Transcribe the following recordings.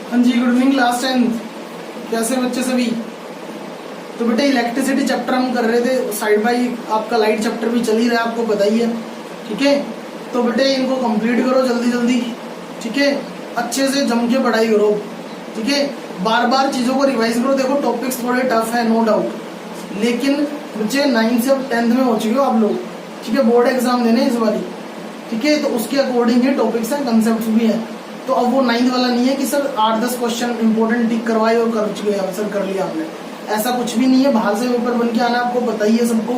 हाँ जी, good evening class 10। कैसे बच्चे सभी? तो बेटे इलेक्ट्रिसिटी चैप्टर हम कर रहे थे, साइड बाई आपका लाइट चैप्टर भी चल ही रहा है, आपको पता ही है। ठीक है, तो बेटे इनको कंप्लीट करो जल्दी जल्दी। ठीक है, अच्छे से जम के पढ़ाई करो। ठीक है, बार बार चीज़ों को रिवाइज करो। देखो टॉपिक्स थोड़े टफ है, नो डाउट, लेकिन बच्चे 9th से अब 10th में हो चुके हो आप लोग। ठीक है, बोर्ड एग्जाम देने इस बारी। ठीक है, तो उसके अकॉर्डिंग ही टॉपिक्स हैं, कंसेप्ट भी हैं। तो अब वो 9th वाला नहीं है कि सर 8-10 क्वेश्चन इंपॉर्टेंट टिक करवाए और कर चुके हैं, आंसर कर लिया आपने। ऐसा कुछ भी नहीं है, बाहर से पेपर बन के आना, आपको पता ही है सबको।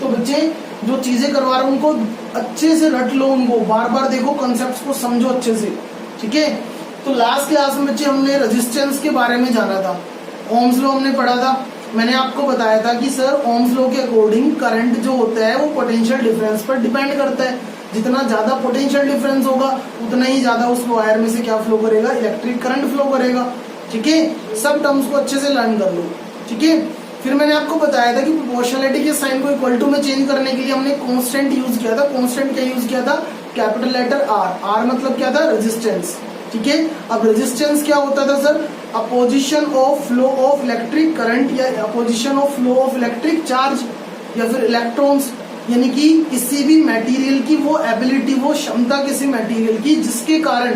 तो बच्चे जो चीजें करवा रहे हैं उनको अच्छे से रट लो, उनको बार बार देखो, कॉन्सेप्ट्स को समझो अच्छे से। ठीक है, तो लास्ट क्लास में बच्चे हमने रेजिस्टेंस के बारे में जाना था, ओम्स लॉ हमने पढ़ा था। मैंने आपको बताया था कि सर ओम्स लॉ के अकॉर्डिंग करंट जो होता है वो पोटेंशियल डिफरेंस पर डिपेंड करता है। जितना ज्यादा पोटेंशियल डिफरेंस होगा उतना ही ज्यादा उस वायर में से क्या फ्लो करेगा, इलेक्ट्रिक करंट फ्लो करेगा। ठीक है, सब टर्म्स को अच्छे से लर्न कर लो। ठीक है, फिर मैंने आपको बताया था कि प्रोपोर्शनलिटी के साइन को इक्वल टू में चेंज करने के लिए हमने कांस्टेंट यूज किया था। कांस्टेंट क्या यूज किया था? Capital letter are. आर मतलब क्या था? रेजिस्टेंस। ठीक है, अब रेजिस्टेंस क्या होता था sir? Opposition of flow of electric current या opposition of flow of electric charge या फिर इलेक्ट्रॉन्स, यानी कि किसी भी मटेरियल की वो एबिलिटी, वो क्षमता किसी मटेरियल की जिसके कारण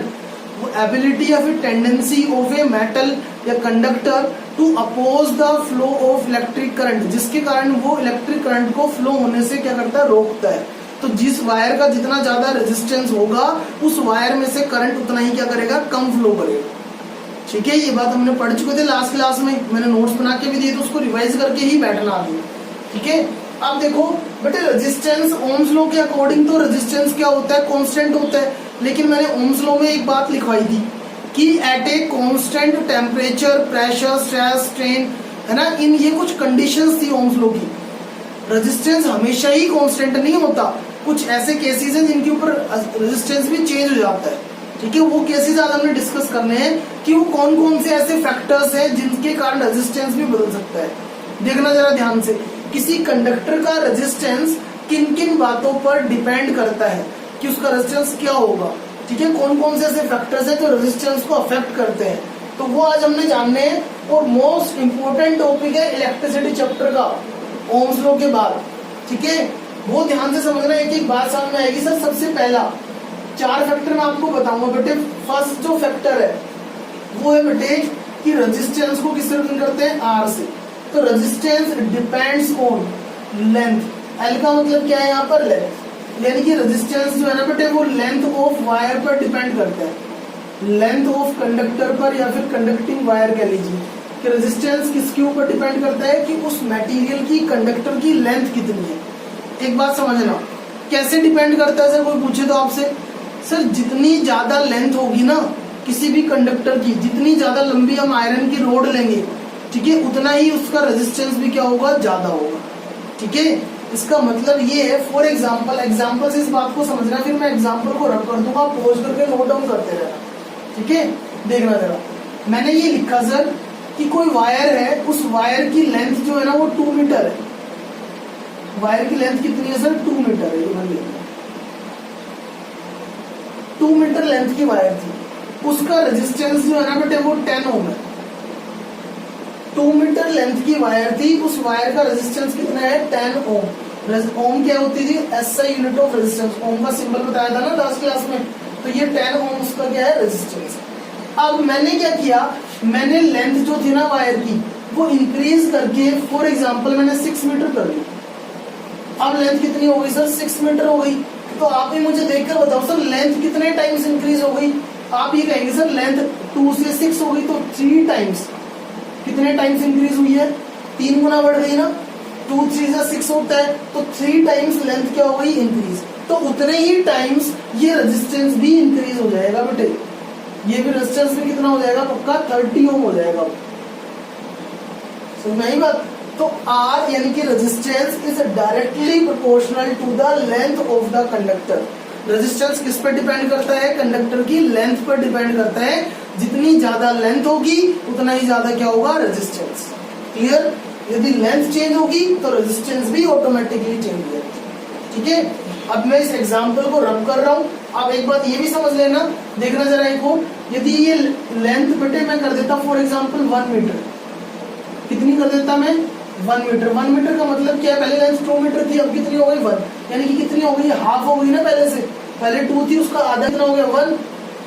वो एबिलिटी या फिर टेंडेंसी ऑफ ए मेटल या conductor to oppose the flow of electric current, जिसके कारण वो इलेक्ट्रिक करंट को फ्लो होने से क्या करता है? रोकता है। तो जिस वायर का जितना ज्यादा रेजिस्टेंस होगा उस वायर में से करंट उतना ही क्या करेगा? कम फ्लो करेगा। ठीक है, ये बात हमने पढ़ चुके थे लास्ट क्लास में, मैंने नोट्स बना के भी दिए, तो उसको रिवाइज करके ही बैठना आगे। ठीक है, अब देखो बेटे रेजिस्टेंस ओम्स लॉ के अकॉर्डिंग तो रेजिस्टेंस क्या होता है? कांस्टेंट होता है। लेकिन मैंने ओम्स लॉ में एक बात लिखवाई थी कि at a constant temperature, pressure, stress, strain, है ना, इन ये कुछ कंडीशंस थी ओम्स लॉ की। रेजिस्टेंस हमेशा ही कांस्टेंट नहीं होता, कुछ ऐसे केसेस हैं जिनके ऊपर रेजिस्टेंस भी चेंज हो जाता है। ठीक है, वो केसेस आज हमने डिस्कस करने हैं कि वो कौन कौन से ऐसे फैक्टर्स हैं जिनके कारण रेजिस्टेंस भी बदल सकता है। देखना जरा ध्यान से, किसी कंडक्टर का रेजिस्टेंस किन किन बातों पर डिपेंड करता है कि उसका रेजिस्टेंस क्या होगा। ठीक है, कौन कौन से ऐसे फैक्टर्स हैं जो रेजिस्टेंस को अफेक्ट करते हैं, तो वो आज हमने जानने हैं। और मोस्ट इंपोर्टेंट टॉपिक है इलेक्ट्रिसिटी चैप्टर का, ओम्स लॉ के बाद। ठीक है, वो ध्यान से समझना, एक एक बात सामने आएगी। सर सबसे पहला 4 फैक्टर मैं आपको बताऊंगा बेटे। फर्स्ट जो फैक्टर है वो है बेटे कि रेजिस्टेंस को किससे रिप्रेजेंट करते हैं? आर से। तो resistance depends on length. L का मतलब क्या है यहाँ पर? लेंथ। यानी कि रेजिस्टेंस जो है ना बेटे वो लेंथ ऑफ वायर पर डिपेंड करता है, लेंथ ऑफ कंडक्टर पर या फिर कंडक्टिंग वायर कह लीजिए। कि रेजिस्टेंस किसके ऊपर डिपेंड करता है? कि उस मटेरियल की, कंडक्टर की लेंथ कितनी है। एक बात समझना, कैसे डिपेंड करता है? सर कोई पूछे तो आपसे, सर जितनी ज्यादा लेंथ होगी ना किसी भी कंडक्टर की, जितनी ज्यादा लंबी हम आयरन की रोड लेंगे, ठीक है, उतना ही उसका रेजिस्टेंस भी क्या होगा? ज्यादा होगा। ठीक है, इसका मतलब ये है, फॉर एग्जाम्पल से इस बात को समझना, फिर मैं एग्जाम्पल को रख कर दूंगा, पॉज करके नोट डाउन करते रहना। ठीक है, देखना जरा, मैंने ये लिखा सर कि कोई वायर है, उस वायर की लेंथ जो है ना वो 2 मीटर है। वायर की लेंथ कितनी है सर? 2 मीटर है। 2 मीटर लेंथ की वायर थी, उसका रेजिस्टेंस जो है ना बेटे वो 10 ओम है। 2 मीटर लेंथ की वायर थी, उस वायर का रेजिस्टेंस कितना है? 10 ओम। ओम क्या होती थी? SI unit of resistance. Ohm का सिंबल बताया था ना लास्ट क्लास में, तो ये 10 ओम उसका क्या है? रेजिस्टेंस। अब मैंने क्या किया, मैंने लेंथ जो थी ना वायर की वो इंक्रीज करके, फॉर एग्जाम्पल मैंने 6 मीटर कर दी। अब लेंथ कितनी हो गई सर? 6 मीटर हो गई। तो आप ही मुझे देखकर बताओ सर लेंथ कितने टाइम्स इंक्रीज हो गई? आप ये कहेंगे सर लेंथ 2 से 6 हो गई, तो 3 टाइम्स। कितने टाइम्स इंक्रीज हुई है? 3 गुना बढ़ गई ना। 2 3 से 6 होता है, तो 3 टाइम्स लेंथ क्या हो गई? इंक्रीज। तो उतने ही टाइम्स ये रेजिस्टेंस भी इंक्रीज हो जाएगा बेटे। ये भी रेजिस्टेंस भी कितना हो जाएगा? पक्का 30 ओम हो जाएगा। समझ में आई बात? तो R यानी कि resistance is directly proportional to the length of the conductor. Resistance किस पर डिपेंड करता है? कंडक्टर की लेंथ पर डिपेंड करता है। जितनी ज्यादा लेंथ होगी उतना ही ज्यादा क्या होगा? रेजिस्टेंस। क्लियर? यदि लेंथ चेंज होगी तो रेजिस्टेंस भी ऑटोमेटिकली चेंज हो जाएगी। ठीक है, अब मैं इस एग्जांपल को रब कर रहा हूं, अब एक बात ये भी समझ लेना, देखना जरा एक को, यदि ये लेंथ बेटे मैं कर देता फॉर एग्जांपल 1 मीटर, कितनी कर देता मैं 1 मीटर। 1 मीटर का मतलब क्या है, पहले लेंथ 2 मीटर थी, अब कितनी हो गई 1, यानी कि कितनी हो गई, हाफ हो गई ना, पहले से पहले 2 थी उसका आधा कितना हो गया 1,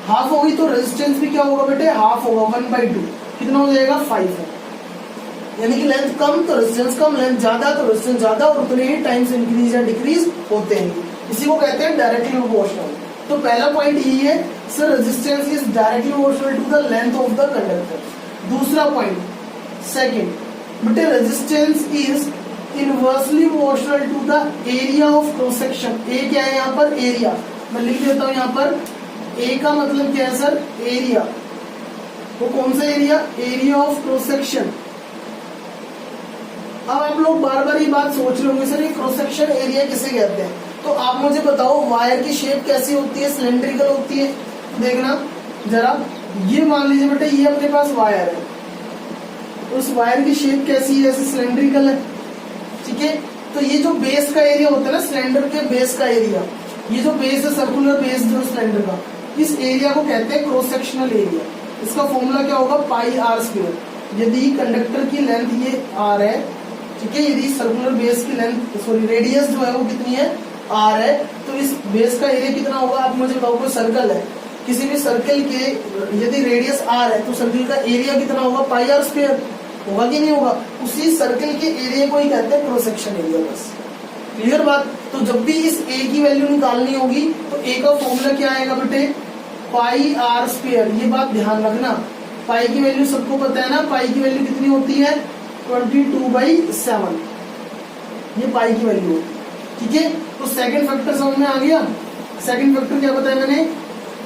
हाफ हो गई, तो रेजिस्टेंस भी क्या होगा बेटे हाफ होगा, 1/2 कितना हो जाएगा 5 है। यानी कि लेंथ कम तो रेजिस्टेंस कम, लेंथ ज्यादा तो रेजिस्टेंस ज्यादा, और उतने ही टाइम्स इंक्रीज या डिक्रीज होते हैं। इसी को कहते हैं डायरेक्टली प्रोपोर्शनल। तो पहला पॉइंट यही है sir, resistance is directly proportional to the length of the conductor. दूसरा पॉइंट सेकंड बेटे, resistance is inversely proportional to the area of cross section. A क्या है यहाँ पर, एरिया, मैं लिख देता हूँ यहाँ पर, ए का मतलब क्या है सर, एरिया। वो कौन सा area, area of cross section. अब आप लोग बार बार ये बात सोच रहे होंगे सर ये क्रॉस सेक्शन एरिया किसे कहते हैं, तो आप मुझे बताओ वायर की शेप कैसी होती है, सिलेंड्रिकल होती है। देखना जरा, ये मान लीजिए बेटा ये अपने पास वायर है, उस वायर की शेप कैसी है, ऐसे सिलेंड्रिकल है, ठीक है। तो ये जो बेस का एरिया होता है ना, सिलेंडर के बेस का एरिया, ये जो बेस है सर्कुलर बेस जो सिलेंडर का, इस एरिया को कहते हैं क्रॉस सेक्शनल एरिया। इसका फॉर्मूला क्या होगा, पाई आर स्क्वायर। यदि कंडक्टर की लेंथ ये आर है, ठीक है, यदि सर्कुलर बेस की लेंथ सॉरी रेडियस जो है वो कितनी है आर है, तो इस बेस का एरिया कितना होगा, आप मुझे बताओ। कोई सर्कल है, किसी भी सर्कल के यदि रेडियस आर है तो सर्कल का एरिया कितना होगा, पाई आर स्क्वायर, होगा कि नहीं होगा। उसी सर्कल के एरिया को ही कहते हैं क्रॉस सेक्शन एरिया। बस क्लियर बात। तो जब भी इस ए की वैल्यू निकालनी होगी तो ए का फॉर्मूला क्या आएगा बेटे, पाई आर स्क्वायर। ये बात ध्यान रखना, पाई की वैल्यू सबको पता है ना, पाई की वैल्यू कितनी होती है 22/7, ये पाई की वैल्यू होती है, ठीक है। तो सेकंड फैक्टर समझ में आ गया। सेकंड फैक्टर क्या बताया मैंने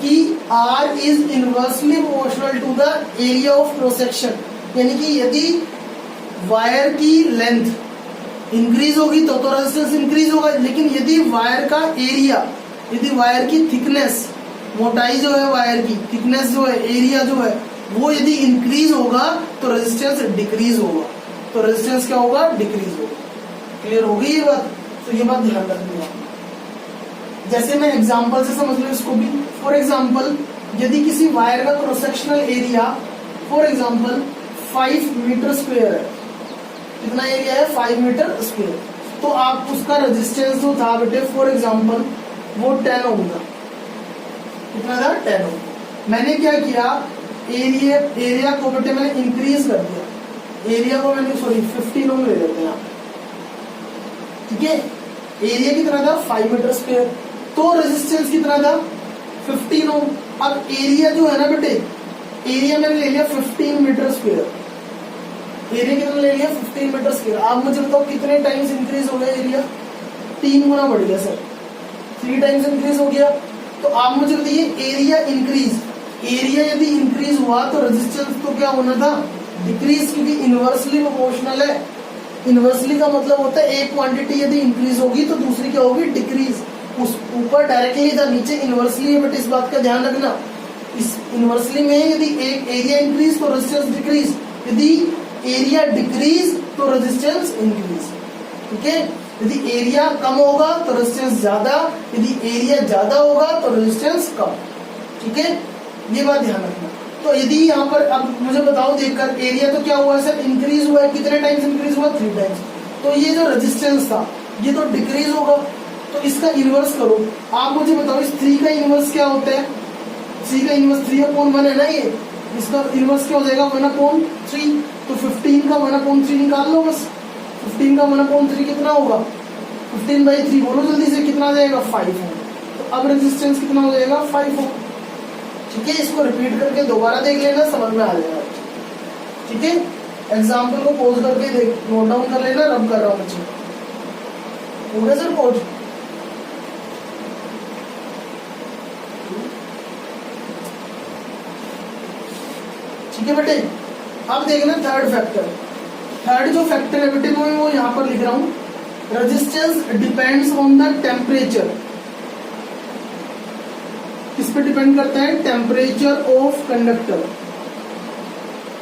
कि R is inversely proportional to the area of cross section, यानी कि यदि वायर की लेंथ इंक्रीज होगी तो रेजिस्टेंस इंक्रीज होगा, लेकिन यदि वायर का एरिया, यदि वायर की थिकनेस, मोटाई जो है वायर की, थिकनेस जो है, एरिया जो है, वो यदि इंक्रीज होगा तो रेजिस्टेंस डिक्रीज होगा, तो रेजिस्टेंस क्या होगा, डिक्रीज होगा। क्लियर हो गई ये बात। तो ये बात ध्यान रखनी है। जैसे मैं एग्जांपल से समझ लो इसको भी। फॉर एग्जांपल यदि किसी वायर का cross sectional area for example 5 metre square है, कितना एरिया है 5 मीटर स्क्वायर, तो आप उसका रेजिस्टेंस जो था बेटे फॉर एग्जांपल वो 10 ओम था। कितना था 10 ओम। मैंने क्या किया, एरिया को बेटे मैंने इंक्रीज कर दिया, एरिया को मैंने 15 ओम ले लेते हैं आप, ठीक है। एरिया कितना था 5 मीटर स्क्वायर, तो रेजिस्टेंस कितना था 15 ओम। अब एरिया जो है ना बेटे, एरिया मैंने ले लिया 15 मीटर स्क्वायर, एरिया कितना ले लिया 15 मीटर स्क्वायर। आप मुझे बताओ कितने टाइम्स इंक्रीज हो गया एरिया, 3 गुना बढ़ गया सर, 3 टाइम्स इंक्रीज हो गया। तो आप मुझे बताइए एरिया इंक्रीज, एरिया यदि इंक्रीज हुआ तो रेजिस्टेंस तो क्या होना था, डिक्रीज, क्योंकि इनवर्सली प्रोपोर्शनल है। इनवर्सली का मतलब होता है एक क्वांटिटी यदि इंक्रीज होगी तो दूसरी क्या होगी, डिक्रीज। उस ऊपर डायरेक्टली था, नीचे इनवर्सली है, बट इस बात का ध्यान रखना। इस इनवर्सली में यदि एक एरिया इंक्रीज तो रेजिस्टेंस डिक्रीज, यदि एरिया डिक्रीज तो रेजिस्टेंस इंक्रीज, ठीक है। यदि एरिया कम होगा तो रेजिस्टेंस ज्यादा, यदि एरिया ज्यादा होगा तो रेजिस्टेंस कम, ठीक है। ये बात ध्यान रखना। तो यदि यहाँ पर अब मुझे बताओ देखकर, एरिया तो क्या हुआ सर, इंक्रीज हुआ है, कितने टाइम्स इंक्रीज हुआ 3 टाइम्स, तो ये जो रेजिस्टेंस था ये तो डिक्रीज होगा। तो इसका इनवर्स करो। आप मुझे बताओ इस 3 का इनवर्स क्या होता है, 3 का इनवर्स 3/1 है ना, ये इसका इनवर्स क्या हो जाएगा 1/3। तो 15 का 1/3 निकाल लो बस। 15 का 1/3 कितना होगा, 15/3, बोलो जल्दी से कितना आ जाएगा 5 ओम। तो अब रेजिस्टेंस कितना हो जाएगा 5 ओम, ठीक है। इसको रिपीट करके दोबारा देख लेना, समझ में आ जाएगा, ठीक है। एग्जाम्पल को पोज करके देख, नोट डाउन कर लेना, रब कर रहा हूँ बच्चे, हो गया सर पोज। ठीक है बेटे। अब देखना थर्ड फैक्टर। थर्ड जो फैक्टर है बेटे मैं वो यहाँ पर लिख रहा हूँ, resistance depends on the temperature. किस पे डिपेंड करता है, टेम्परेचर ऑफ कंडक्टर,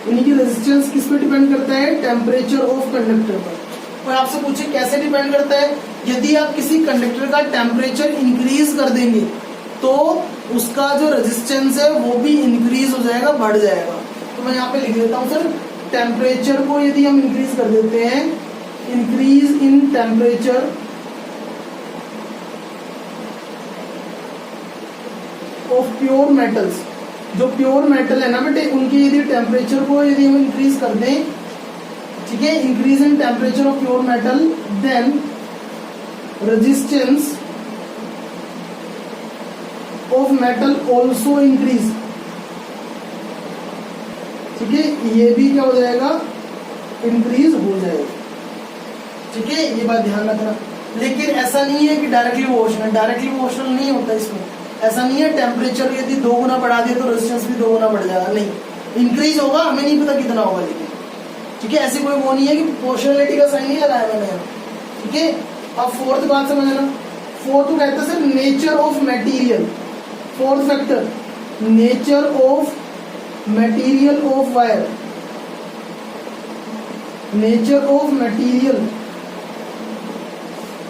यानी कि रेजिस्टेंस किस पे डिपेंड करता है, टेम्परेचर ऑफ कंडक्टर पर। और आपसे पूछे कैसे डिपेंड करता है, यदि आप किसी कंडक्टर का टेम्परेचर इंक्रीज कर देंगे तो उसका जो रेजिस्टेंस है वो भी इंक्रीज हो जाएगा, बढ़ जाएगा। तो मैं यहाँ पे लिख देता हूँ सर, टेम्परेचर को यदि हम इंक्रीज कर देते हैं, increase in temperature of pure metals, जो प्योर मेटल है ना बेटे उनकी यदि टेम्परेचर को यदि हम इंक्रीज कर दें, ठीक है, increase in temperature of pure metal, then resistance of metal also increase. ठीक है, ये भी क्या हो जाएगा, इंक्रीज हो जाएगा। ठीक है, ये बात ध्यान रखना। लेकिन ऐसा नहीं है कि डायरेक्टली प्रोपोर्शनल, डायरेक्टली प्रोपोर्शनल नहीं होता इसमें। ऐसा नहीं है टेम्परेचर यदि 2 गुना बढ़ा दिया तो रेजिस्टेंस भी 2 गुना बढ़ जाएगा, नहीं, इंक्रीज होगा, हमें नहीं पता कितना होगा लेकिन। ठीक है, ऐसी कोई वो नहीं है कि प्रोपोर्शनलिटी का साइन नहीं लगाया मैंने। ठीक है, अब फोर्थ बात समझना। फोर्थ को कहते हैं sir nature of material. Fourth factor, nature of material of wire, nature of material,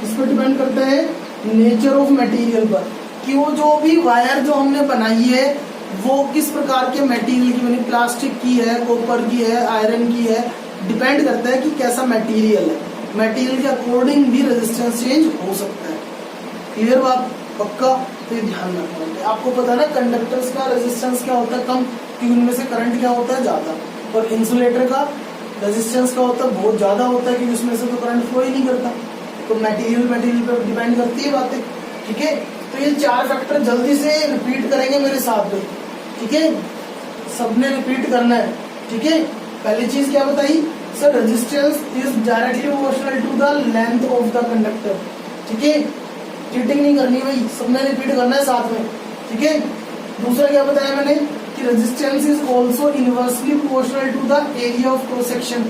इस पर डिपेंड करता है नेचर ऑफ मटेरियल पर, कि वो जो भी वायर जो हमने बनाई है वो किस प्रकार के मटेरियल की बनी, प्लास्टिक की है, कॉपर की है, आयरन की है, डिपेंड करता है कि कैसा मटेरियल है। मटेरियल के अकॉर्डिंग भी रेजिस्टेंस चेंज हो सकता है। क्लियर बात, पक्का? तो ये ध्यान रखना है। आपको पता है ना कंडक्टर्स का रेजिस्टेंस क्या होता है, कम, क्योंकि उनमें से करंट क्या होता है, ज्यादा। और इंसुलेटर का रेजिस्टेंस का होता है बहुत ज्यादा होता है, क्योंकि उसमें से तो करंट फ्लो ही नहीं करता। तो मटेरियल पर डिपेंड करती है बातें। ठीक है, तो ये 4 फैक्टर जल्दी से रिपीट करेंगे मेरे साथ में। ठीक है, सबने रिपीट करना है। ठीक है, पहली चीज क्या बताई sir, resistance is directly proportional to the length of the conductor. ठीक है, चीटिंग नहीं करनी भाई, सबने रिपीट करना है साथ में। ठीक है, दूसरा क्या बताया मैंने कि resistance is also inversely proportional to the area of cross section.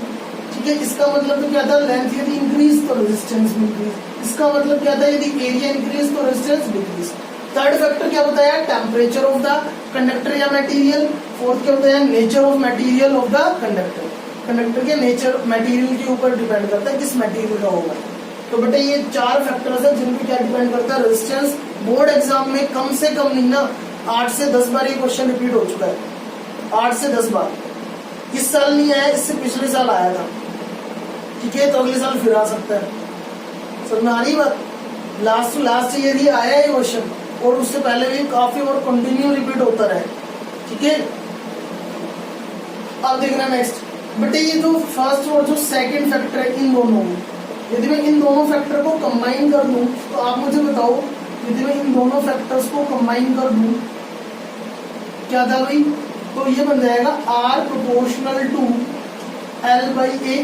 ठीक है, इसका मतलब तो क्या था, लेंथ यदि इंक्रीज तो रेजिस्टेंस भी इंक्रीज। इसका मतलब क्या था, यदि एरिया इंक्रीज तो रेजिस्टेंस डिक्रीज। थर्ड फैक्टर क्या बताया, टेम्परेचर ऑफ द कंडक्टर या मटेरियल। फोर्थ क्या बताया, nature of material of the conductor. Conductor के नेचर मटेरियल के ऊपर डिपेंड करता है किस मटेरियल का होगा। तो बेटे ये 4 फैक्टर्स है जिन पे क्या डिपेंड करता है, रेजिस्टेंस। बोर्ड एग्जाम में कम से कम नहीं ना 8 से 10 बार ये क्वेश्चन रिपीट हो चुका है, 8 से 10 बार। इस साल नहीं आया, इससे पिछले साल आया था। ठीक है, तो अगले साल फिर आ सकता है। समझ में आ रही बात? लास्ट टू लास्ट ईयर ही आया है क्वेश्चन, और उससे पहले भी काफी और कंटिन्यू रिपीट होता रहे। ठीक है, अब देखना नेक्स्ट बेटे, ये जो फर्स्ट और जो सेकंड फैक्टर है, इन दोनों में यदि मैं इन दोनों फैक्टर को कंबाइन कर दूं, तो आप मुझे बताओ, यदि मैं इन दोनों फैक्टर्स को कंबाइन कर दूं क्या था भाई, तो ये बन जाएगा R प्रोपोर्शनल टू L/A।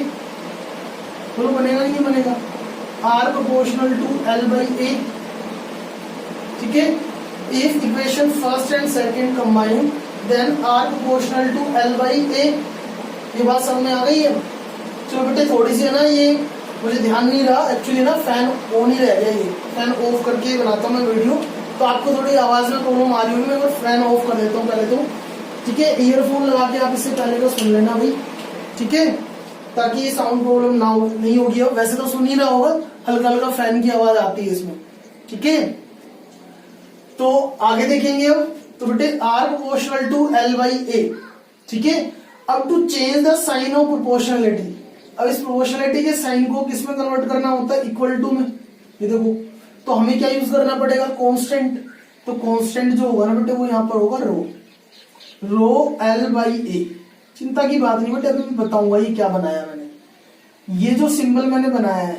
बोलो बनेगा नहीं बनेगा, R प्रोपोर्शनल टू L/A। ठीक है, if equation first and second combine then R proportional to L/A। ये बात समझ में आ गई है? चलो बेटे थोड़ी सी है ना, ये मुझे ध्यान नहीं रहा एक्चुअली ना, फैन ऑन ही रह गया, ये फैन ऑफ करके बनाता हूँ मैं वीडियो, तो आपको थोड़ी आवाज में प्रॉब्लम आ रही होगी। मैं एक बार फैन ऑफ कर देता हूँ पहले तो। ठीक है, ईयरफोन लगा के आप इससे पहले को सुन लेना भाई। ठीक है, ताकि ये साउंड प्रॉब्लम ना हो, नहीं होगी। वैसे तो सुन ही रहा होगा, हल्का हल्का फैन की आवाज आती है इसमें। ठीक है, तो आगे देखेंगे अब। तो बेटे R प्रोपोर्शनल टू L/A। ठीक है, अब to change the sign of proportionality, अब इस प्रोपोर्शनलिटी के साइन को किस में कन्वर्ट करना होता है, इक्वल टू में। ये देखो, तो हमें क्या यूज करना पड़ेगा, कांस्टेंट। तो कांस्टेंट जो होगा ना बेटे वो यहाँ पर होगा रो L/A। चिंता की बात नहीं बेटे, अभी मैं बताऊंगा ये क्या बनाया मैंने। ये जो सिंबल मैंने बनाया है,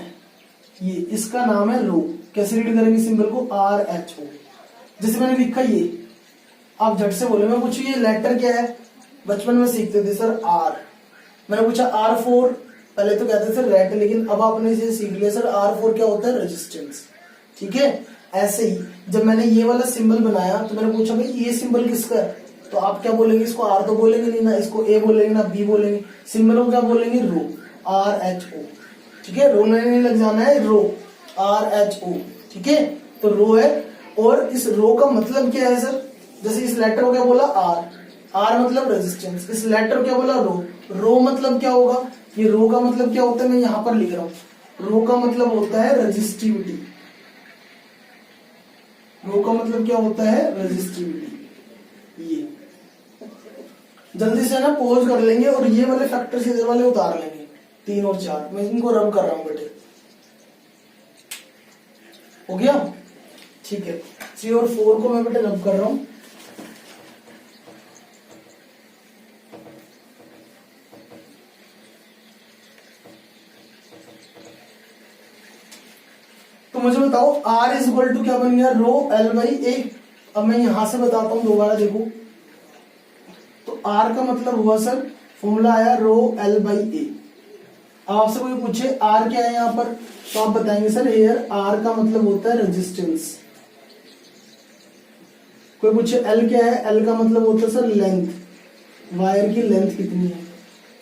ये इसका नाम है रो। कैसे रीड करेंगे सिंबल को, RHO। जैसे मैंने लिखा ये, आप झट से बोले, मैं पूछू ये लेटर क्या है, बचपन में सीखते थे सर R। मैंने पूछा R4, पहले तो कहते थे रेट, लेकिन अब आपने इसे सीख लिया सर R4 क्या होता है, रेजिस्टेंस। ठीक है, ऐसे ही जब मैंने ये वाला सिंबल बनाया तो मैंने पूछा भाई ये सिंबल किसका है, तो आप क्या बोलेंगे, इसको R तो बोलेंगे नहीं ना, इसको A बोलेंगे ना B बोलेंगे, सिंबल को क्या बोलेंगे, रो, RHO। ठीक है, रो नहीं लग जाना है, रो RHO। ठीक है, तो रो है, और इस रो का मतलब क्या है सर, जैसे इस लेटर को क्या बोला R मतलब रेजिस्टेंस, इस लेटर को क्या बोला रो मतलब क्या होगा, ये रो का मतलब क्या होता है, मैं यहां पर लिख रहा हूं, रो का मतलब होता है रेजिस्टिविटी। रो का मतलब क्या होता है, रेजिस्टिविटी। ये जल्दी से ना पॉज कर लेंगे और ये वाले फैक्टर्स इधर वाले उतार लेंगे, 3 और 4। मैं इनको रब कर रहा हूं बेटे, हो गया, ठीक है। 3 और 4 को मैं बेटे रब कर रहा हूं। तो मुझे बताओ R इज इक्वल टू क्या बन गया, रो L बाई ए। अब मैं यहां से बताता हूं दोबारा, देखो तो R का मतलब हुआ सर, फॉर्मूला आया रो L बाई ए। आपसे कोई पूछे R क्या है यहाँ पर, तो आप बताएंगे सर हेयर R का मतलब होता है रेजिस्टेंस। कोई पूछे L क्या है, L का मतलब होता है सर लेंथ, वायर की लेंथ कितनी है।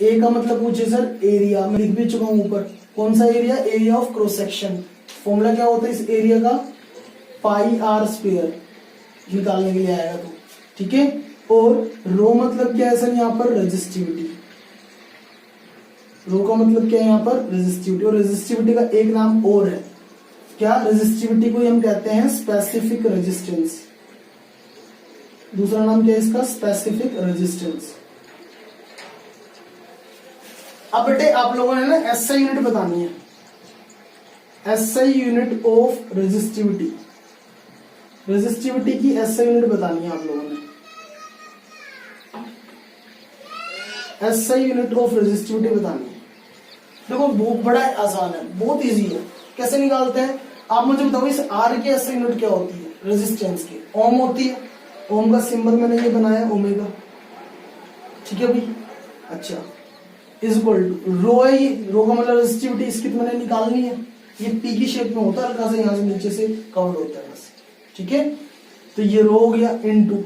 A का मतलब पूछे सर एरिया, मैं लिख भी चुका हूं ऊपर, कौन सा area, area of cross section. Formula क्या होता है इस एरिया का, पाई आर स्क्वायर, निकालने के लिए आएगा तो, ठीक है। और रो मतलब क्या है सर यहाँ पर, रेजिस्टिविटी। रो का मतलब क्या है यहाँ पर, रेजिस्टिविटी। और रेजिस्टिविटी का एक नाम और है क्या, रेजिस्टिविटी को हम कहते हैं स्पेसिफिक रेजिस्टेंस। दूसरा नाम क्या है इसका, स्पेसिफिक रेजिस्टेंस। अब बेटे आप लोगों ने ना एसआई यूनिट बतानी है, SI unit of resistivity. Resistivity की एसआई यूनिट बतानी है आप लोगों ने। एसआई यूनिट ऑफ रेजिस्टिविटी बतानी है। देखो बहुत बड़ा आसान है, बहुत इजी है। कैसे निकालते हैं आप मुझे बताओ, इस आर की एसआई यूनिट क्या होती है, रेजिस्टेंस की ओम होती है। ओम का सिंबल मैंने ये बनाया ओमेगा, ठीक है भाई। अच्छा इज इक्वल टू रो है, ये रो का मतलब रेजिस्टिविटी, इसकी तो मैंने निकालनी है। ये पी की शेप में होता है, हल्का सा यहाँ से नीचे से कवर्ड होता है बस, ठीक है। तो ये रो हो गया इनटू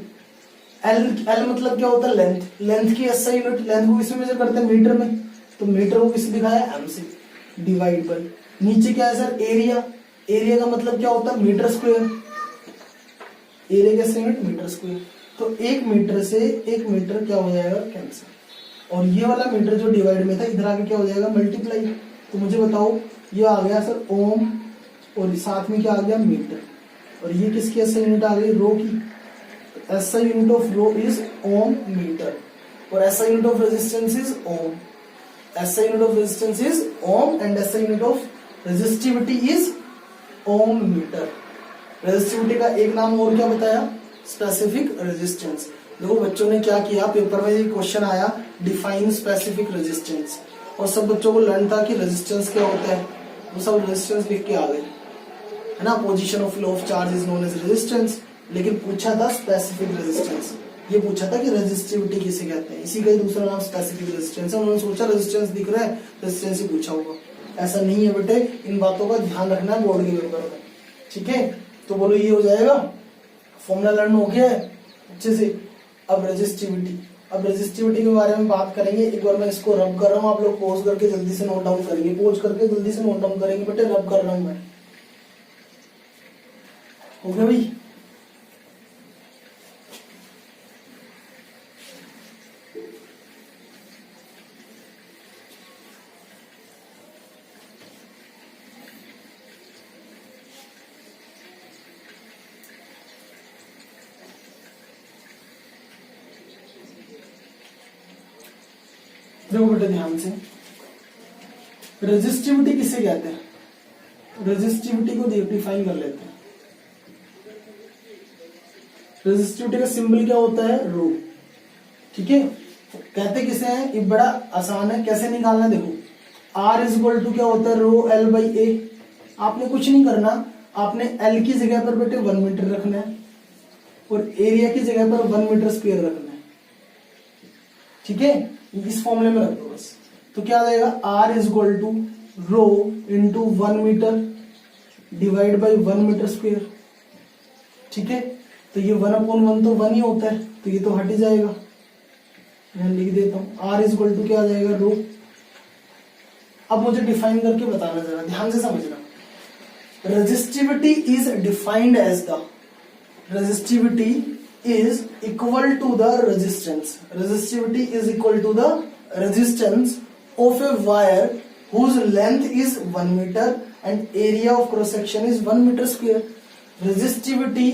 एल। एल मतलब क्या होता है, लेंथ। लेंथ की एसआई यूनिट, लेंथ को किसमें मेजर करते हैं, मीटर में, तो मीटर को किससे दिखाया, एम से, डिवाइड बाई नीचे क्या है सर, एरिया। एरिया का मतलब क्या होता है, मीटर स्क्वायर। एरिया का यूनिट मीटर स्क्वायर। तो 1 मीटर से 1 मीटर क्या हो जाएगा, कैंसिल। और ये वाला मीटर जो डिवाइड में था, इधर आके क्या हो जाएगा, मल्टीप्लाई। तो मुझे बताओ ये आ गया सर ओम, और साथ में क्या आ गया, मीटर। और ये किसकी एसआई यूनिट आ गई, रो की। SI unit of rho is ohm metre, और SI unit of resistance is ohm. SI unit of resistance is ohm and SI unit of resistivity is ohm metre. Resistivity का एक नाम और क्या बताया, specific resistance. देखो बच्चों ने क्या किया, पेपर में ये क्वेश्चन आया डिफाइन स्पेसिफिक रेजिस्टेंस, और सब बच्चों को लर्न था कि रेजिस्टेंस क्या होता है, वो सब रेजिस्टेंस लिख के आ गए, है ना। Opposition of flow of charge is known as resistance. लेकिन पूछा था स्पेसिफिक रेजिस्टेंस, ये पूछा था कि रेजिस्टिविटी किसे कहते हैं, इसी का ही दूसरा नाम स्पेसिफिक रेजिस्टेंस है। उन्होंने सोचा रेजिस्टेंस दिख रहा है, रेजिस्टेंस ही पूछा होगा। ऐसा नहीं है बेटे, इन बातों का ध्यान रखना है बोर्ड के पेपर में, ठीक है। तो बोलो ये हो जाएगा, फॉर्मूला लर्न हो गया है अच्छे से। अब रेजिस्टिविटी, अब रेजिस्टिविटी के बारे में बात करेंगे। एक बार मैं इसको रब कर रहा हूँ, आप लोग पॉज करके जल्दी से नोट डाउन करेंगे, पॉज करके जल्दी से नोट डाउन करेंगे बेटे, रब कर रहा हूं मैं, हो गया भाई। देखो बेटे ध्यान से, रेजिस्टिविटी किसे कहते हैं, रेजिस्टिविटी को डिफाइन कर लेते हैं। रेजिस्टिविटी का सिंबल क्या होता है, रो, ठीक है। कहते किसे हैं, ये बड़ा आसान है, कैसे निकालना है देखो। आर इज इक्वल टू क्या होता है, रो एल बाई ए। आपने कुछ नहीं करना, आपने एल की जगह पर बेटे 1 मीटर रखना है, और एरिया की जगह पर 1 मीटर स्क्वायर रखना है, ठीक है। इस फॉर्मूले में रख दो बस। तो क्या आ जाएगा, R is equal to rho into 1 metre divide by 1 metre square, ठीक है। तो ये 1/1 तो 1 ही होता है, तो ये तो हट ही जाएगा, मैं लिख देता हूं। आर इज इक्वल टू क्या आ जाएगा, रो। अब मुझे डिफाइन करके बताना, जरा ध्यान से समझना। Resistivity is defined as the, resistivity is equal to the resistance. Resistivity is equal to the resistance of a wire whose length is 1 meter and area of cross section is 1 meter square. Resistivity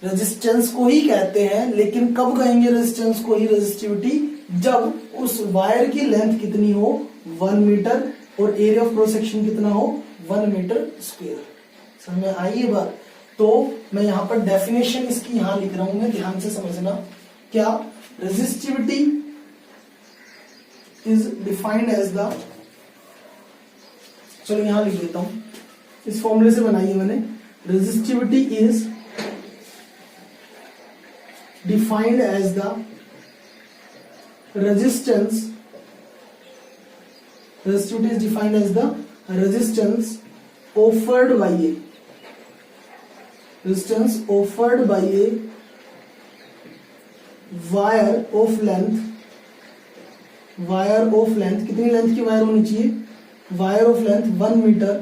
resistance को ही कहते हैं, लेकिन कब कहेंगे resistance को ही resistivity? जब उस wire की लेंथ कितनी हो 1 मीटर और एरिया ऑफ क्रॉस सेक्शन कितना हो 1 मीटर स्क्वायर। समझ में आई ये बात? तो मैं यहां पर डेफिनेशन इसकी यहां लिख रहा हूं, मैं ध्यान से समझना। क्या? Resistivity is defined as the, चलो यहां लिख देता हूं, इस फॉर्मूले से बनाई है मैंने। Resistivity is defined as the resistance is defined as the resistance offered by a wire of length कितनी लेंथ की वायर होनी चाहिए? Wire of length 1 metre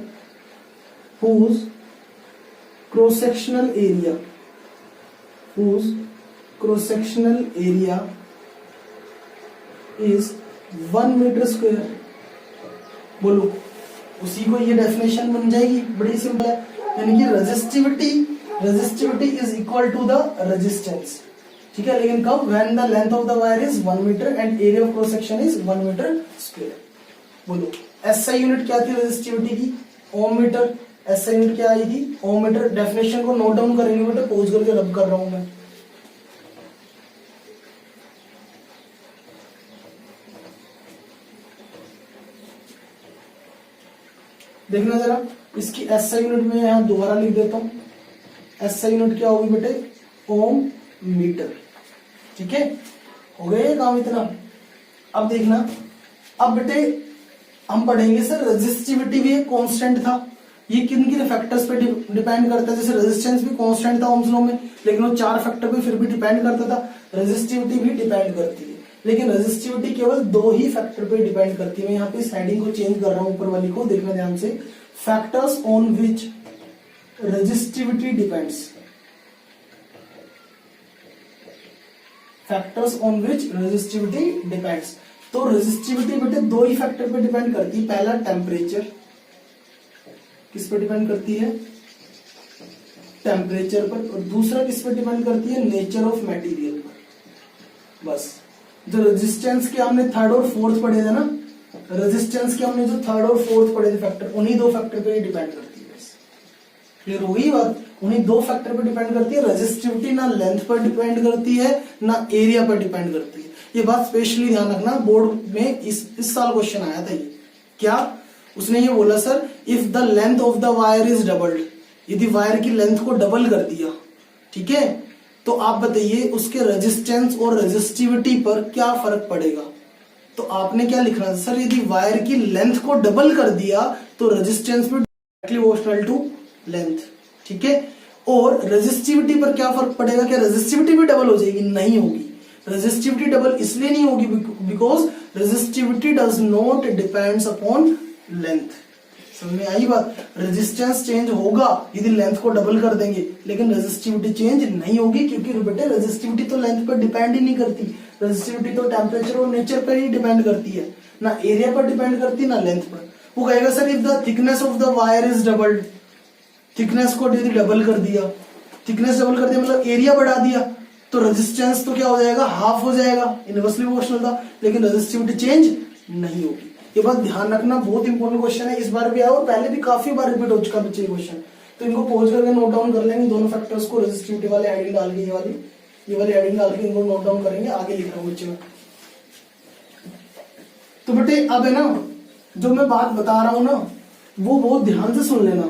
whose cross sectional area is 1 metre square. बोलो, उसी को ये डेफिनेशन बन जाएगी, बड़ी सिंपल है। यानी कि resistivity is equal to the resistance, ठीक है। लेकिन कब? When the length of the wire is 1 metre and area of cross section is 1 metre square. बोलो, एसआई यूनिट क्या थी रेजिस्टिविटी की? ओम मीटर। एसआई यूनिट क्या आई थी? ओम मीटर। डेफिनेशन को नोट डाउन करेंगे बेटा, पॉज करके रब कर रहा हूं मैं। देखना जरा, इसकी एसआई यूनिट में यहां दोबारा लिख देता हूं। एसआई यूनिट क्या होगी बेटे? ओम मीटर, ठीक है। हो गया ये काम इतना। अब देखना, अब बेटे हम पढ़ेंगे सर रेजिस्टिविटी भी एक कांस्टेंट था, ये किन किन फैक्टर्स पे डिपेंड करता है? जैसे रेजिस्टेंस भी कांस्टेंट था ओम्स लॉ में, लेकिन वो 4 फैक्टर पे फिर भी डिपेंड करता था। रेजिस्टिविटी भी डिपेंड करती है, लेकिन रेजिस्टिविटी केवल 2 ही फैक्टर पे डिपेंड करती है। मैं यहाँ पे इस हेडिंग को चेंज कर रहा हूं, ऊपर वाली को देखना ध्यान से। Factors on which resistivity depends, factors on which resistivity depends. तो रेजिस्टिविटी बेटे 2 ही फैक्टर पे डिपेंड करती है। पहला टेम्परेचर, किस पे डिपेंड करती है? टेम्परेचर पर। और दूसरा किस पे डिपेंड करती है? नेचर ऑफ मटेरियल पर। बस, जो रेजिस्टेंस के हमने 3rd और 4th पढ़े थे ना, रेजिस्टेंस के हमने जो 3rd और 4th पढ़े थे फैक्टर, उन्हीं 2 फैक्टर पे डिपेंड करती है। बस क्लियर हो गई बात? उन्हीं 2 फैक्टर पे डिपेंड करती है। रेजिस्टिविटी ना लेंथ पर डिपेंड करती है ना एरिया पर डिपेंड करती है। ये बात स्पेशली ध्यान रखना, बोर्ड में इस साल क्वेश्चन आया था ये। क्या उसने ये बोला? Sir if the length of the wire is doubled, यदि वायर की लेंथ को डबल कर दिया, ठीक है, तो आप बताइए उसके रेजिस्टेंस और रेजिस्टिविटी पर क्या फर्क पड़ेगा? तो आपने क्या लिखना है? सर यदि वायर की लेंथ को डबल कर दिया तो रेजिस्टेंस भी डायरेक्टली प्रोपोर्शनल टू लेंथ, ठीक है। और रेजिस्टिविटी पर क्या फर्क पड़ेगा? क्या रेजिस्टिविटी भी डबल हो जाएगी? नहीं होगी। रेजिस्टिविटी डबल इसलिए नहीं होगी because resistivity does not depends upon length. समझ में आई बात? रेजिस्टेंस चेंज होगा यदि लेंथ को डबल कर देंगे, लेकिन रेजिस्टिविटी चेंज नहीं होगी, क्योंकि बेटे रेजिस्टिविटी तो लेंथ पर डिपेंड ही नहीं करती। रेजिस्टिविटी तो टेम्परेचर और नेचर पर ही डिपेंड करती है, ना एरिया पर डिपेंड करती ना लेंथ पर। वो कहेगा sir if the thickness of the wire is doubled, thickness को यदि डबल कर दिया, थिकनेस डबल कर दिया मतलब एरिया बढ़ा दिया, तो रेजिस्टेंस तो क्या हो जाएगा? हाफ हो जाएगा, इनवर्सली प्रोपोर्शनल था, लेकिन रेजिस्टिविटी चेंज नहीं होगी। ये बात ध्यान रखना, बहुत इंपॉर्टेंट क्वेश्चन है। इस बार भी आया और पहले भी काफी बार रिपीट हो चुका बच्चे क्वेश्चन, तो इनको पॉज करके नोट डाउन कर लेंगे दोनों फैक्टर्स को। रेजिस्टिविटी वाले हेडिंग डाल के ये वाली हेडिंग डाल के इनको नोट डाउन करेंगे। आगे लिख रहा हूँ बच्चे में। तो बेटे अब है ना, जो मैं बात बता रहा हूं ना, वो बहुत ध्यान से सुन लेना,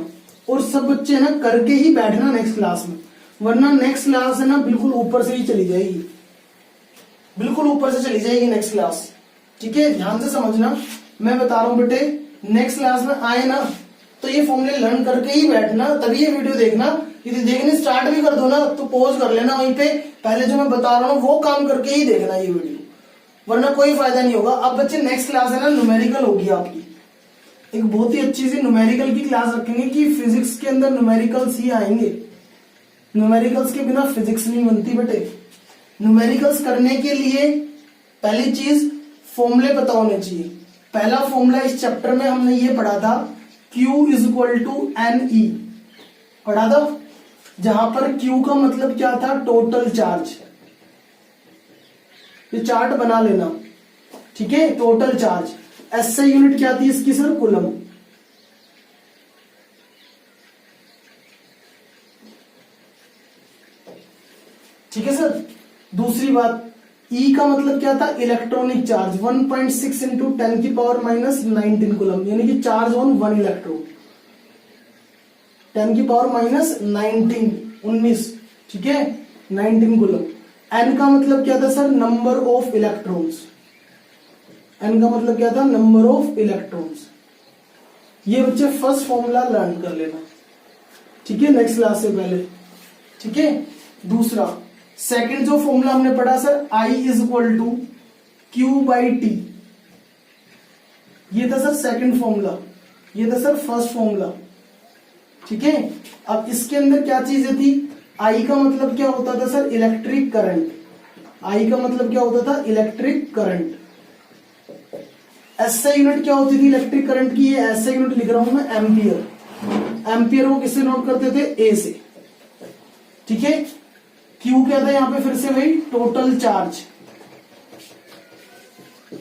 और सब बच्चे ना करके ही बैठना नेक्स्ट क्लास में, वरना नेक्स्ट क्लास है ना बिल्कुल ऊपर से ही चली जाएगी, बिल्कुल ऊपर से चली जाएगी नेक्स्ट क्लास, ठीक है। ध्यान से समझना, मैं बता रहा हूं बेटे, नेक्स्ट क्लास में आए ना तो ये फॉर्मूले लर्न करके ही बैठना, तभी ये वीडियो देखना। यदि देखने स्टार्ट भी कर दो ना तो पॉज कर लेना वहीं पे, पहले जो मैं बता रहा हूँ वो काम करके ही देखना ये वीडियो, वरना कोई फायदा नहीं होगा। अब बच्चे नेक्स्ट क्लास है ना न्यूमेरिकल होगी आपकी, एक बहुत ही अच्छी सी न्यूमेरिकल की क्लास रखेंगे कि फिजिक्स के अंदर न्यूमेरिकल्स ही आएंगे, न्यूमेरिकल्स के बिना फिजिक्स नहीं बनती बेटे। न्यूमेरिकल्स करने के लिए पहली चीज फॉर्मूले पता होने चाहिए। पहला फॉर्मूला इस चैप्टर में हमने ये पढ़ा था, Q is equal to NE, पढ़ा था। जहां पर Q का मतलब क्या था, टोटल चार्ज। ये चार्ट बना लेना, ठीक है, टोटल चार्ज। SI यूनिट क्या थी इसकी सर, कूलम। ठीक है सर। दूसरी बात, E का मतलब क्या था, इलेक्ट्रॉनिक चार्ज। 1.6 इंटू 10 की पावर माइनस 19 कूलम, यानी कि चार्ज ऑन 1 इलेक्ट्रॉन, 10 की पावर माइनस 19, ठीक है, 19 कूलम। N का मतलब क्या था sir, number of electrons. N का मतलब क्या था, नंबर ऑफ इलेक्ट्रॉन्स। ये बच्चे फर्स्ट फॉर्मूला लर्न कर लेना, ठीक है, नेक्स्ट क्लास से पहले, ठीक है। दूसरा, सेकंड जो फॉर्मूला हमने पढ़ा sir, I is equal to Q by T, ये था सर सेकंड फॉर्मूला, ये था सर फर्स्ट फॉर्मूला, ठीक है। अब इसके अंदर क्या चीजें थी, I का मतलब क्या होता था सर, इलेक्ट्रिक करंट। I का मतलब क्या होता था, इलेक्ट्रिक करंट। SI यूनिट क्या होती थी इलेक्ट्रिक करंट की, ये SI यूनिट लिख रहा हूं मैं, एम्पियर। एम्पियर को किससे नोट करते थे, A से, ठीक है। Q क्या था यहां पे, फिर से वही टोटल चार्ज,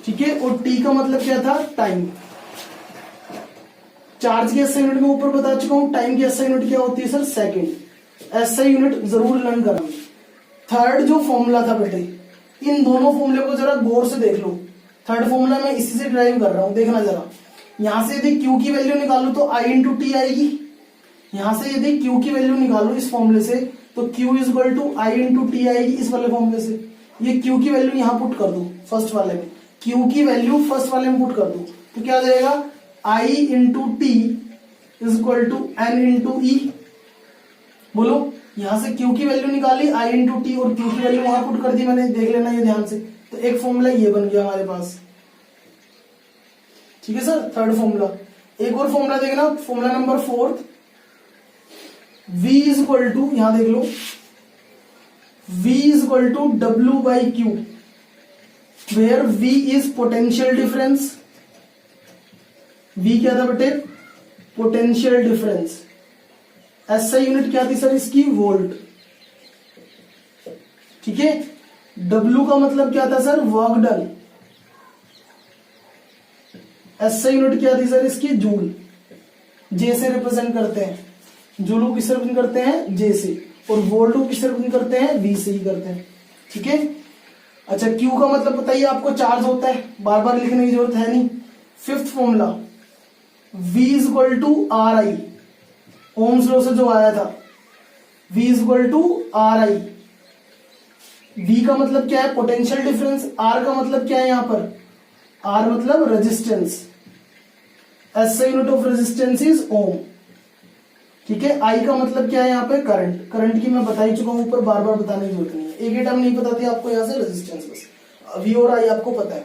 ठीक है। और T का मतलब क्या था, टाइम। चार्ज की SI यूनिट में ऊपर बता चुका हूं, टाइम की SI यूनिट क्या होती है सर, सेकंड। SI यूनिट जरूर लर्न करना। थर्ड जो फॉर्मूला था बेटे, इन दोनों फॉर्मूले को जरा गौर से देख लो। थर्ड फॉर्मूला मैं इसी से ड्राइव कर रहा हूं, देखना जरा। यहां से यदि Q की वैल्यू निकालो तो I इंटू टी आएगी। यहां से यदि Q की वैल्यू निकालो इस फॉर्मूले से, तो Q is equal to I into T आएगी इस वाले फॉर्मूले से। ये Q की वैल्यू यहां पुट कर दो, फर्स्ट वाले में Q की वैल्यू फर्स्ट वाले में पुट कर दो, तो क्या आ जाएगा, I into T is equal to N into E. बोलो, यहां से Q की वैल्यू निकाली, I इंटू टी, और Q की वैल्यू वहां पुट कर दी मैंने, देख लेना ये ध्यान से। तो एक फॉर्मूला ये बन गया हमारे पास, ठीक है सर, थर्ड फॉर्मूला। एक और फॉर्मूला देखना, formula number fourth, V is equal to, यहां देख लो, V is equal to W by Q, where V is potential difference. V क्या था बेटे, पोटेंशियल डिफरेंस। SI यूनिट क्या थी सर इसकी, वोल्ट, ठीक है। W का मतलब क्या था sir, work done. SI unit क्या थी सर इसकी, जूल। J से रिप्रेजेंट करते हैं, जूल को किससे रिप्रेजेंट करते हैं, J से, और वोल्ट को किससे रिप्रेजेंट करते हैं, V से ही करते हैं, ठीक है। अच्छा, Q का मतलब बताइए आपको, चार्ज होता है, बार बार लिखने की जरूरत है नहीं। Fifth formula, V is equal to R I, Ohm's law से जो आया था, V is equal to R I. V का मतलब क्या है, पोटेंशियल डिफरेंस। R का मतलब क्या है यहां पर, R मतलब resistance. SI unit of resistance is ohm, ठीक है। I का मतलब क्या है यहाँ पे, करंट। करंट की मैं बता ही चुका हूं ऊपर, बार बार बताने की जरूरत नहीं है, एक ही टर्म नहीं पता थी आपको यहाँ से, रेजिस्टेंस बस। V और I आपको पता है।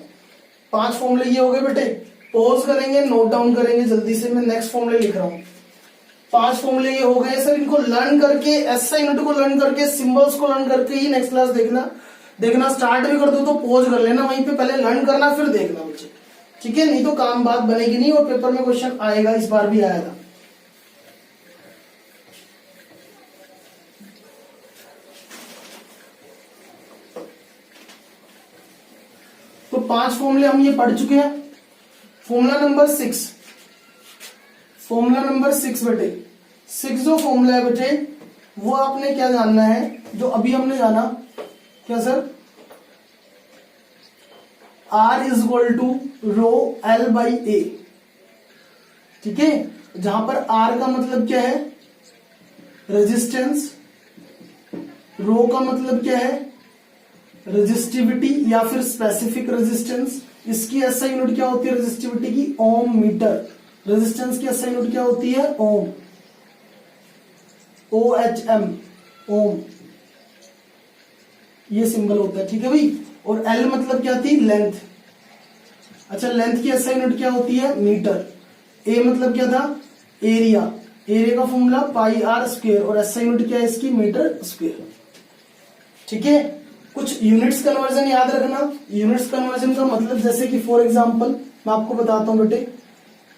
5 फॉर्मूले ये हो गए बेटे, पॉज करेंगे, नोट डाउन करेंगे जल्दी से, मैं नेक्स्ट फॉर्मूले लिख रहा हूँ। 5 फॉर्मूले ये हो गए सर, इनको लर्न करके, SI यूनिट को लर्न करके, सिंबल्स को लर्न करके ही नेक्स्ट क्लास देखना स्टार्ट भी कर दो तो पॉज कर लेना वहीं पे, पहले लर्न करना फिर देखना बच्चे, ठीक है। नहीं तो काम बात बनेगी नहीं, और पेपर में क्वेश्चन आएगा, इस बार भी आया था। तो 5 फॉर्मूले हम ये पढ़ चुके हैं। फॉर्मूला नंबर 6, फॉर्मूला नंबर 6 बेटे, 6 जो फॉर्मूला है बेटे, वो आपने क्या जानना है, जो अभी हमने जाना, क्या sir, R is equal to rho L by A, ठीक है। जहां पर R का मतलब क्या है, रेजिस्टेंस, रो का मतलब क्या है, रेजिस्टिविटी या फिर स्पेसिफिक रेजिस्टेंस। इसकी SI यूनिट क्या होती है रेजिस्टिविटी की, ओम मीटर। रेजिस्टेंस की SI यूनिट क्या होती है, ओम, OHM, ओम, ये सिंबल होता है, ठीक है भाई। और L मतलब क्या थी, लेंथ। अच्छा, लेंथ की SI यूनिट क्या होती है, मीटर। A मतलब क्या था, एरिया। एरिया का फॉर्मूला पाई आर स्क्वायर, और SI यूनिट क्या है इसकी, मीटर स्क्वायर, ठीक है। कुछ यूनिट्स कन्वर्जन याद रखना। यूनिट्स कन्वर्जन का मतलब, जैसे कि फॉर एग्जांपल मैं आपको बताता हूं बेटे,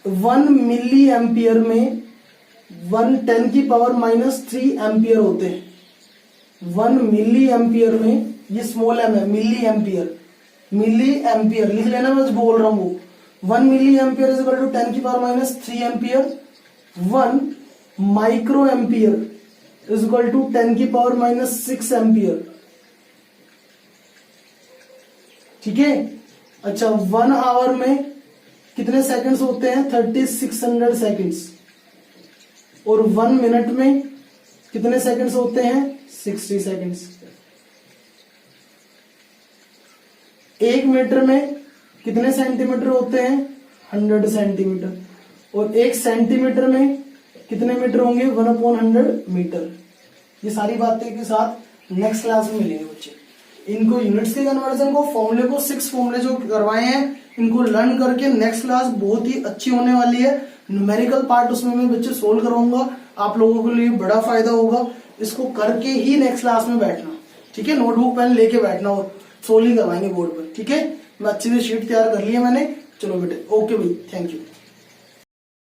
1 मिली एम्पियर में 1 10⁻³ एम्पियर होते हैं। 1 मिली एम्पियर में, ये स्मॉल एम है, मिली एम्पियर, मिली एम्पियर लिख लेना, मैं बोल रहा हूँ वो 1 milli ampere is equal to 10⁻³ ampere. 1 micro ampere is equal to 10⁻6 ampere. ठीक है। अच्छा, 1 आवर में कितने सेकंड्स होते हैं? 3600 सेकंड्स। और 1 मिनट में कितने सेकंड्स होते हैं? 60 सेकंड्स। 1 मीटर में कितने सेंटीमीटर होते हैं? 100 सेंटीमीटर। और 1 सेंटीमीटर में कितने मीटर होंगे? 1/100 मीटर। ये सारी बातें के साथ नेक्स्ट क्लास में मिलेंगे बच्चे। इनको यूनिट्स के कन्वर्जन को, फॉर्मूले को, 6 फॉर्मूले जो करवाए हैं, इनको लर्न करके नेक्स्ट क्लास बहुत ही अच्छी होने वाली है। न्यूमेरिकल पार्ट उसमें मैं बच्चे सोल्व करवाऊंगा, आप लोगों के लिए बड़ा फायदा होगा। इसको करके ही नेक्स्ट क्लास में बैठना, ठीक है। नोटबुक पेन लेके बैठना और सोल्विंग करवाएंगे बोर्ड पर, ठीक है। मैं अच्छे से शीट तैयार कर ली है मैंने। चलो बेटे, ओके भाई, थैंक यू।